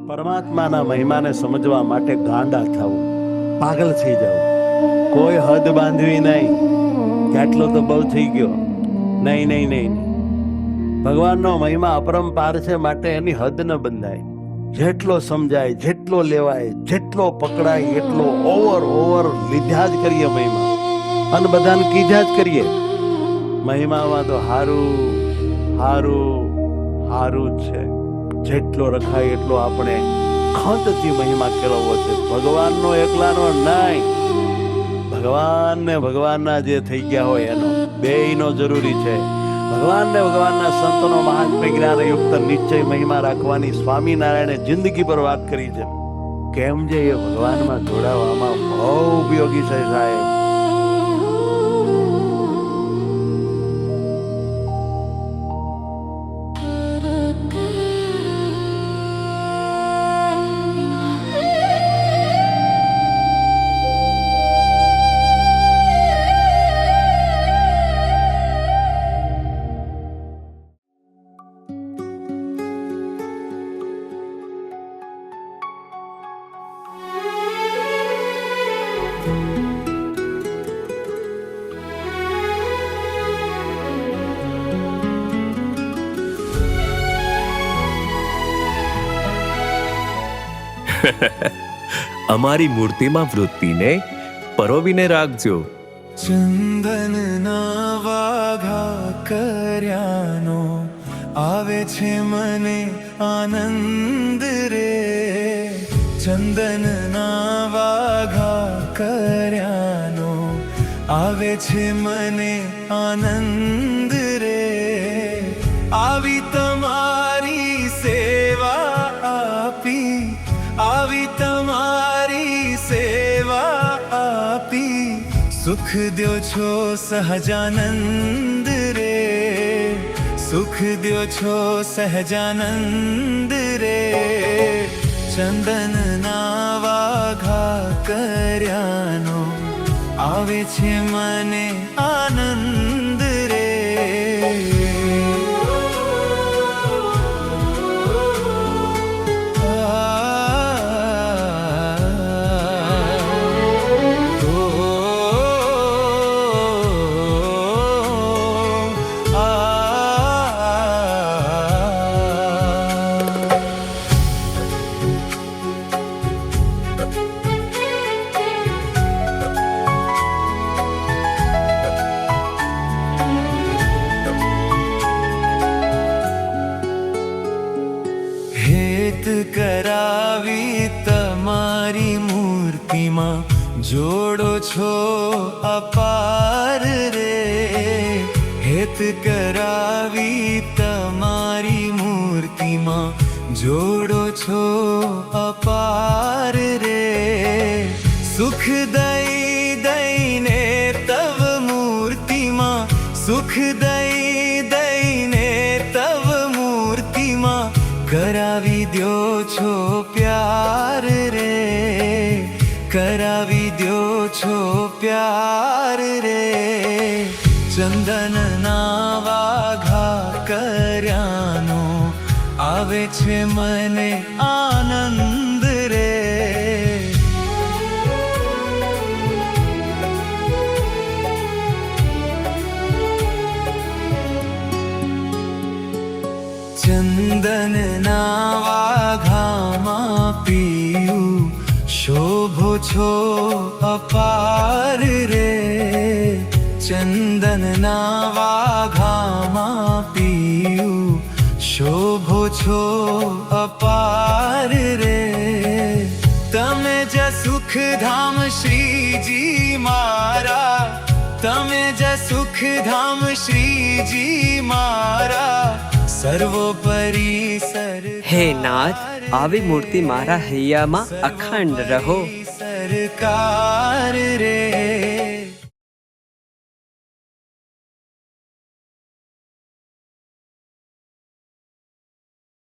પરમાત્માના મહિમાને સમજવા માટે ગાંડા થવું, પાગલ થઈ જવું, કોઈ હદ બાંધવી નહીં. કેટલો તો બહુ થઈ ગયો. નહીં નહીં નહીં નહીં. ભગવાનનો મહિમા અપરંપાર છે, માટે એની હદ ન બંધાય. જેટલો સમજાય, જેટલો લેવાય, જેટલો પકડાય એટલો ઓવર લીધા જ કરીએ મહિમા, અને બધાને કીધા જ કરીએ. મહિમામાં તો હારું જ છે. જેટલો રખાય એટલો આપણે ખંતથી મહિમા કેળવવો છે. ભગવાનનો એકલાનો નહીં, ભગવાનના જે થઈ ગયા હોય એનો બેયનો જરૂરી છે. ભગવાનના સંતોનો મહાત્મ્ય જ્ઞાનયુક્ત નિશ્ચય મહિમા રાખવાની સ્વામિનારાયણે જિંદગી પર વાત કરી છે. કેમ જે એ ભગવાનમાં જોડાવામાં બહુ ઉપયોગી છે સાહેબ. અમારી મૂર્તિમાં વૃત્તિને પરોવીને રાખજો. ચંદનના વાઘા કર્યાનો આવે છે મને આનંદ રે. ચંદનના વાઘા કર્યાનો આવે છે મને આનંદ રે. આવી તમારી સેવા આપી, આવી તમારી સેવા આપી, સુખ દ્યો છો સહજાનંદ રે. સુખ દ્યો છો સહજાનંદ રે. ચંદનના વાઘા કર્યાનો આવે છે મને આનંદ રે. કરાવી તમારી મૂર્તિમાં જોડો છો અપાર રે. હેત કરાવી તમારી મૂર્તિમાં જોડો છો અપાર રે. સુખ દઈને તવ મૂર્તિમાં, સુખ દઈને તવ મૂર્તિમાં કરાવી દ્યો છો પ્યાર રે. કરાવી દ્યો છો પ્યાર રે. ચંદનના વાઘા કર્યાનો આવે છે મને આનંદ રે. ચંદનના વાઘામાં પીયું શોભો છો અપાર રે. ચંદનના વાઘામાં પીયું શોભો છો અપાર રે. તમે જ સુખધામ શ્રીજી મારા, તમે જ સુખધામ શ્રીજી મારા. સર્વોપરી હે નાથ, આવી મૂર્તિ મારા હૈયામાં અખંડ રહો. સરકાર રે.